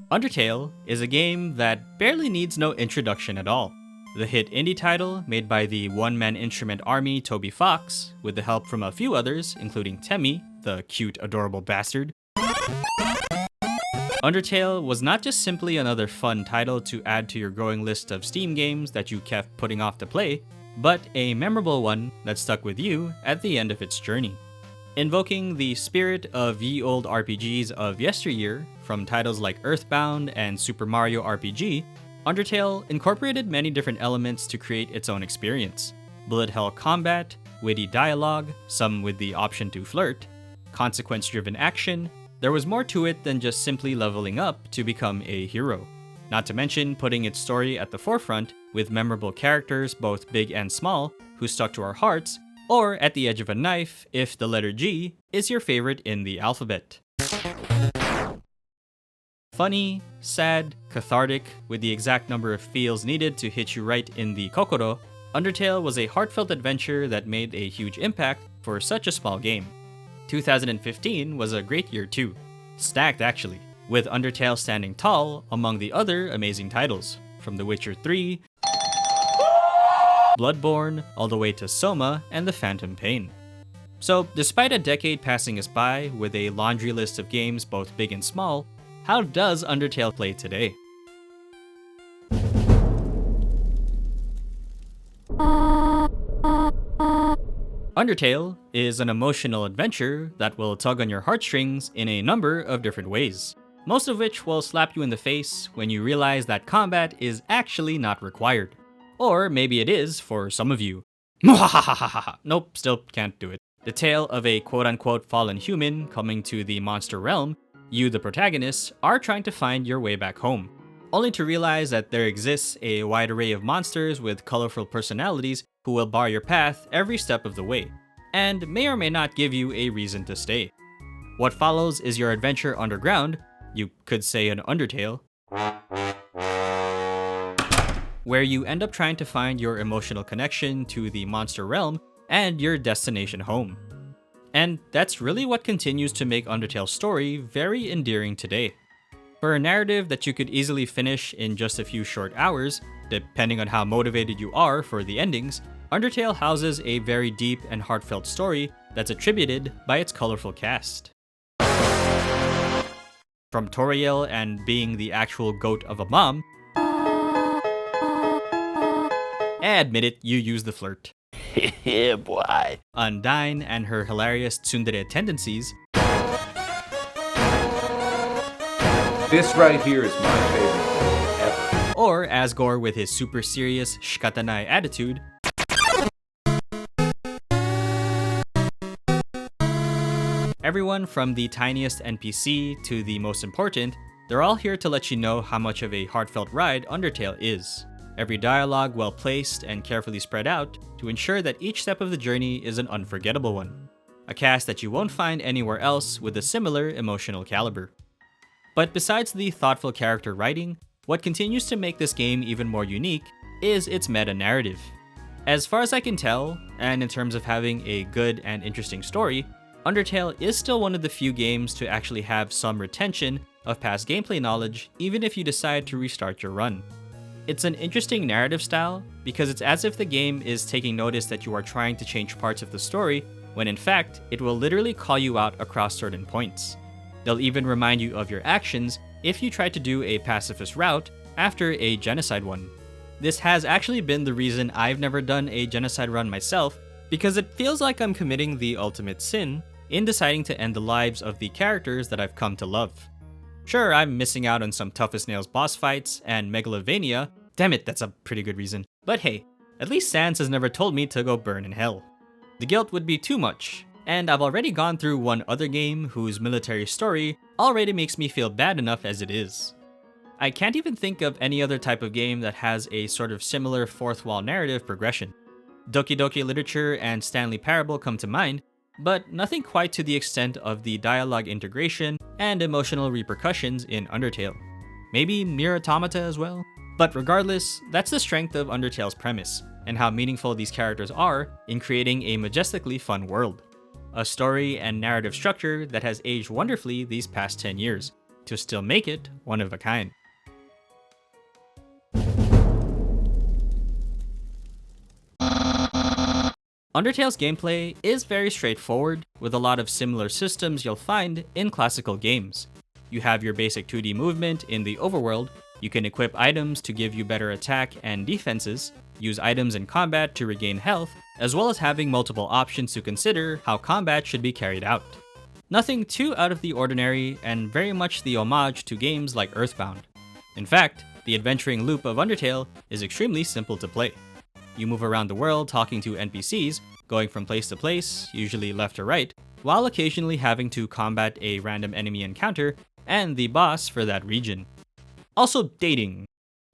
Undertale is a game that barely needs no introduction at all. The hit indie title, made by the one-man instrument army Toby Fox, with the help from a few others, including Temmie, the cute, adorable bastard. Undertale was not just simply another fun title to add to your growing list of Steam games that you kept putting off to play, but a memorable one that stuck with you at the end of its journey. Invoking the spirit of ye olde RPGs of yesteryear, from titles like Earthbound and Super Mario RPG, Undertale incorporated many different elements to create its own experience. Bullet hell combat, witty dialogue, some with the option to flirt, consequence-driven action. There was more to it than just simply leveling up to become a hero. Not to mention putting its story at the forefront with memorable characters both big and small who stuck to our hearts, or at the edge of a knife if the letter G is your favorite in the alphabet. Funny, sad, cathartic, with the exact number of feels needed to hit you right in the kokoro, Undertale was a heartfelt adventure that made a huge impact for such a small game. 2015 was a great year too. Stacked actually, with Undertale standing tall among the other amazing titles, from The Witcher 3, Bloodborne, all the way to Soma and The Phantom Pain. So, despite a decade passing us by with a laundry list of games both big and small, how does Undertale play today? Undertale is an emotional adventure that will tug on your heartstrings in a number of different ways, most of which will slap you in the face when you realize that combat is actually not required. Or maybe it is for some of you. Nope, still can't do it. The tale of a quote-unquote fallen human coming to the monster realm, you, the protagonist, are trying to find your way back home, only to realize that there exists a wide array of monsters with colorful personalities who will bar your path every step of the way, and may or may not give you a reason to stay. What follows is your adventure underground, you could say an Undertale, where you end up trying to find your emotional connection to the monster realm and your destination home. And that's really what continues to make Undertale's story very endearing today. For a narrative that you could easily finish in just a few short hours, depending on how motivated you are for the endings, Undertale houses a very deep and heartfelt story that's attributed by its colorful cast. From Toriel and being the actual goat of a mom, admit it, you use the flirt. Yeah, boy. Undyne and her hilarious tsundere tendencies, This right here is my favorite thing ever. or Asgore with his super serious shikatanai attitude, everyone from the tiniest NPC to the most important, they're all here to let you know how much of a heartfelt ride Undertale is. Every dialogue well placed and carefully spread out to ensure that each step of the journey is an unforgettable one. A cast that you won't find anywhere else with a similar emotional caliber. But besides the thoughtful character writing, what continues to make this game even more unique is its meta-narrative. As far as I can tell, and in terms of having a good and interesting story, Undertale is still one of the few games to actually have some retention of past gameplay knowledge even if you decide to restart your run. It's an interesting narrative style because it's as if the game is taking notice that you are trying to change parts of the story when in fact it will literally call you out across certain points. They'll even remind you of your actions if you try to do a pacifist route after a genocide one. This has actually been the reason I've never done a genocide run myself, because it feels like I'm committing the ultimate sin in deciding to end the lives of the characters that I've come to love. Sure, I'm missing out on some tough as nails boss fights and Megalovania. Damn it, that's a pretty good reason. But hey, at least Sans has never told me to go burn in hell. The guilt would be too much, and I've already gone through one other game whose military story already makes me feel bad enough as it is. I can't even think of any other type of game that has a sort of similar fourth wall narrative progression. Doki Doki Literature and Stanley Parable come to mind, but nothing quite to the extent of the dialogue integration and emotional repercussions in Undertale. Maybe Nier Automata as well? But regardless, that's the strength of Undertale's premise, and how meaningful these characters are in creating a majestically fun world. A story and narrative structure that has aged wonderfully these past 10 years, to still make it one of a kind. Undertale's gameplay is very straightforward, with a lot of similar systems you'll find in classical games. You have your basic 2D movement in the overworld, you can equip items to give you better attack and defenses, use items in combat to regain health, as well as having multiple options to consider how combat should be carried out. Nothing too out of the ordinary, and very much the homage to games like Earthbound. In fact, the adventuring loop of Undertale is extremely simple to play. You move around the world talking to NPCs, going from place to place, usually left or right, while occasionally having to combat a random enemy encounter and the boss for that region. Also dating.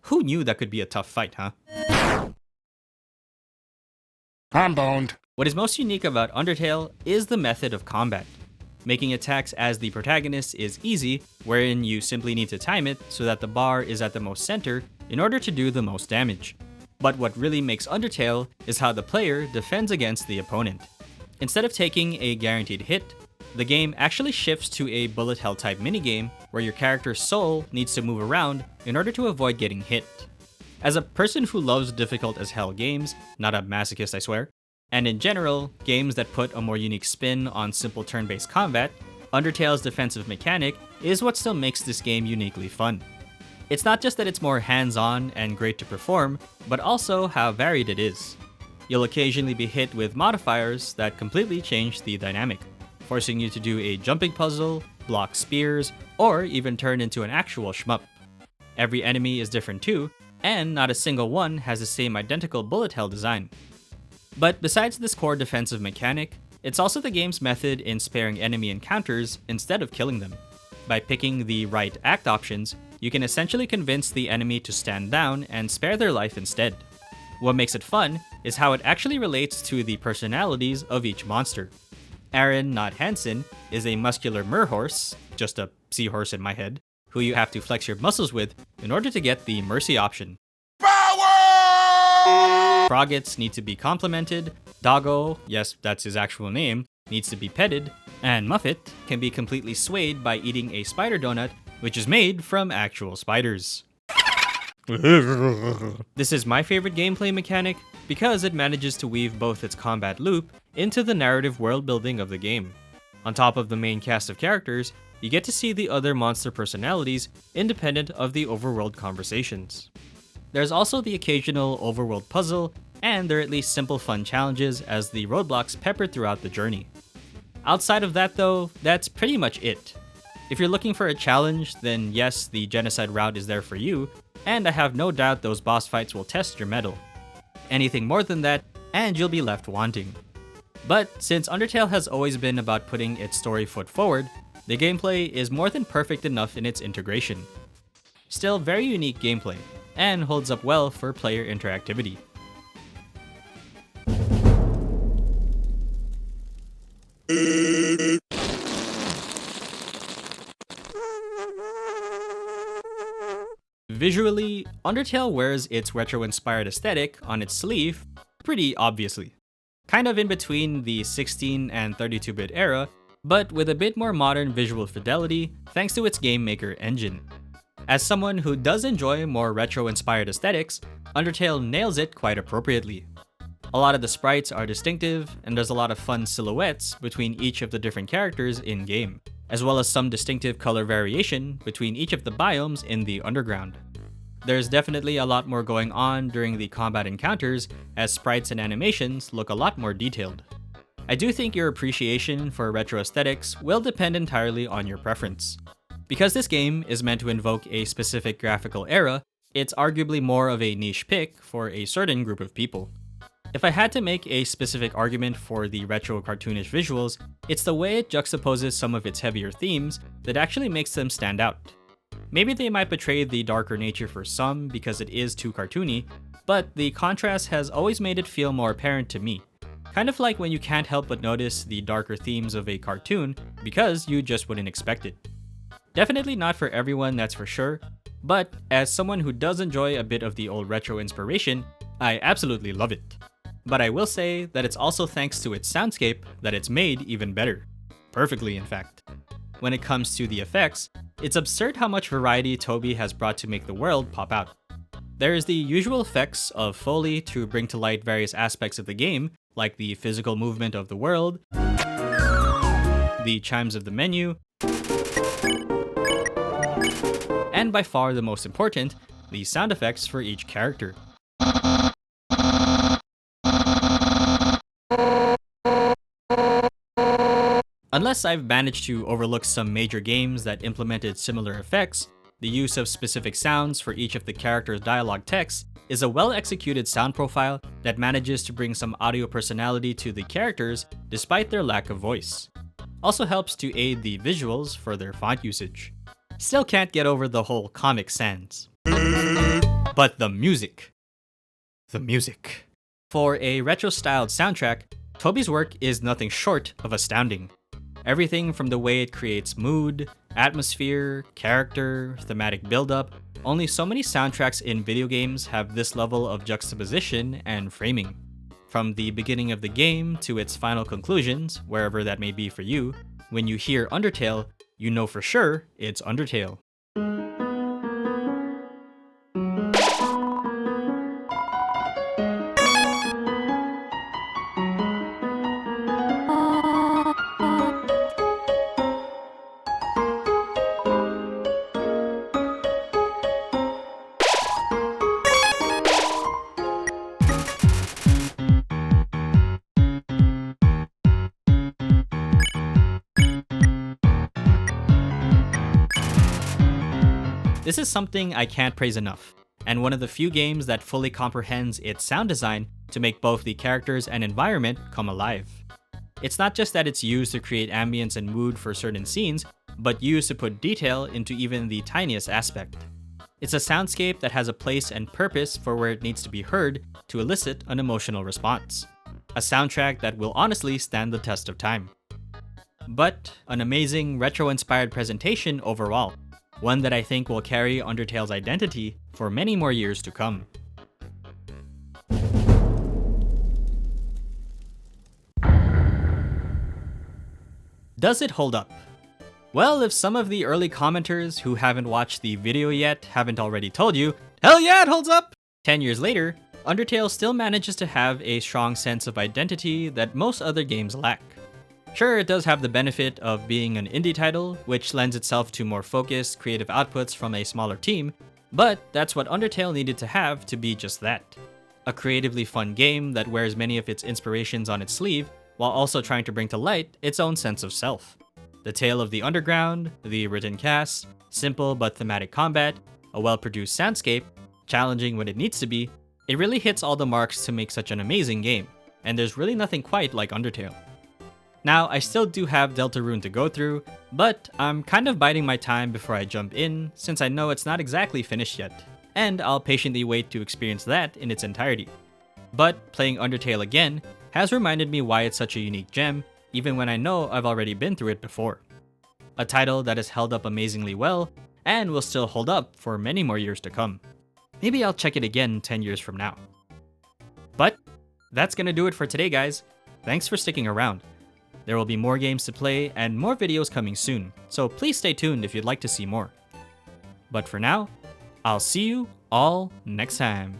Who knew that could be a tough fight, huh? I'm boned. What is most unique about Undertale is the method of combat. Making attacks as the protagonist is easy, wherein you simply need to time it so that the bar is at the most center in order to do the most damage. But what really makes Undertale is how the player defends against the opponent. Instead of taking a guaranteed hit, the game actually shifts to a bullet hell type minigame where your character's soul needs to move around in order to avoid getting hit. As a person who loves difficult as hell games, not a masochist I swear, and in general, games that put a more unique spin on simple turn-based combat, Undertale's defensive mechanic is what still makes this game uniquely fun. It's not just that it's more hands-on and great to perform, but also how varied it is. You'll occasionally be hit with modifiers that completely change the dynamic, forcing you to do a jumping puzzle, block spears, or even turn into an actual shmup. Every enemy is different too, and not a single one has the same identical bullet hell design. But besides this core defensive mechanic, it's also the game's method in sparing enemy encounters instead of killing them. By picking the right act options, you can essentially convince the enemy to stand down and spare their life instead. What makes it fun is how it actually relates to the personalities of each monster. Aaron, not Hansen, is a muscular merhorse, just a seahorse in my head, who you have to flex your muscles with in order to get the mercy option. Power! Froggets need to be complimented, Doggo, yes, that's his actual name, needs to be petted, and Muffet can be completely swayed by eating a spider donut, which is made from actual spiders. This is my favorite gameplay mechanic because it manages to weave both its combat loop into the narrative world building of the game. On top of the main cast of characters, you get to see the other monster personalities independent of the overworld conversations. There's also the occasional overworld puzzle, and there are at least simple fun challenges as the roadblocks peppered throughout the journey. Outside of that though, that's pretty much it. If you're looking for a challenge, then yes, the genocide route is there for you, and I have no doubt those boss fights will test your mettle. Anything more than that, and you'll be left wanting. But since Undertale has always been about putting its story foot forward, the gameplay is more than perfect enough in its integration. Still very unique gameplay, and holds up well for player interactivity. Visually, Undertale wears its retro-inspired aesthetic on its sleeve pretty obviously. Kind of in between the 16 and 32-bit era, but with a bit more modern visual fidelity thanks to its game maker engine. As someone who does enjoy more retro-inspired aesthetics, Undertale nails it quite appropriately. A lot of the sprites are distinctive, and there's a lot of fun silhouettes between each of the different characters in-game, as well as some distinctive color variation between each of the biomes in the underground. There's definitely a lot more going on during the combat encounters, as sprites and animations look a lot more detailed. I do think your appreciation for retro aesthetics will depend entirely on your preference. Because this game is meant to invoke a specific graphical era, it's arguably more of a niche pick for a certain group of people. If I had to make a specific argument for the retro cartoonish visuals, it's the way it juxtaposes some of its heavier themes that actually makes them stand out. Maybe they might betray the darker nature for some because it is too cartoony, but the contrast has always made it feel more apparent to me. Kind of like when you can't help but notice the darker themes of a cartoon because you just wouldn't expect it. Definitely not for everyone, that's for sure, but as someone who does enjoy a bit of the old retro inspiration, I absolutely love it. But I will say that it's also thanks to its soundscape that it's made even better. Perfectly, in fact. When it comes to the effects, It's absurd how much variety Toby has brought to make the world pop out. There is the usual effects of Foley to bring to light various aspects of the game, like the physical movement of the world, the chimes of the menu, and by far the most important, the sound effects for each character. Unless I've managed to overlook some major games that implemented similar effects, the use of specific sounds for each of the characters' dialogue texts is a well-executed sound profile that manages to bring some audio personality to the characters despite their lack of voice. Also helps to aid the visuals for their font usage. Still can't get over the whole Comic Sans. But the music. The music. For a retro-styled soundtrack, Toby's work is nothing short of astounding. Everything from the way it creates mood, atmosphere, character, thematic build-up. Only so many soundtracks in video games have this level of juxtaposition and framing. From the beginning of the game to its final conclusions, wherever that may be for you, when you hear Undertale, you know for sure it's Undertale. This is something I can't praise enough, and one of the few games that fully comprehends its sound design to make both the characters and environment come alive. It's not just that it's used to create ambience and mood for certain scenes, but used to put detail into even the tiniest aspect. It's a soundscape that has a place and purpose for where it needs to be heard to elicit an emotional response. A soundtrack that will honestly stand the test of time. But an amazing retro-inspired presentation overall. One that I think will carry Undertale's identity for many more years to come. Does it hold up? Well, if some of the early commenters who haven't watched the video yet haven't already told you, hell yeah, it holds up! 10 years later, Undertale still manages to have a strong sense of identity that most other games lack. Sure, it does have the benefit of being an indie title, which lends itself to more focused, creative outputs from a smaller team, but that's what Undertale needed to have to be just that. A creatively fun game that wears many of its inspirations on its sleeve, while also trying to bring to light its own sense of self. The tale of the underground, the written cast, simple but thematic combat, a well-produced soundscape, challenging when it needs to be, it really hits all the marks to make such an amazing game, and there's really nothing quite like Undertale. Now, I still do have Deltarune to go through, but I'm kind of biding my time before I jump in, since I know it's not exactly finished yet, and I'll patiently wait to experience that in its entirety. But playing Undertale again has reminded me why it's such a unique gem, even when I know I've already been through it before. A title that has held up amazingly well, and will still hold up for many more years to come. Maybe I'll check it again 10 years from now. But that's gonna do it for today, guys. Thanks for sticking around. There will be more games to play and more videos coming soon, so please stay tuned if you'd like to see more. But for now, I'll see you all next time.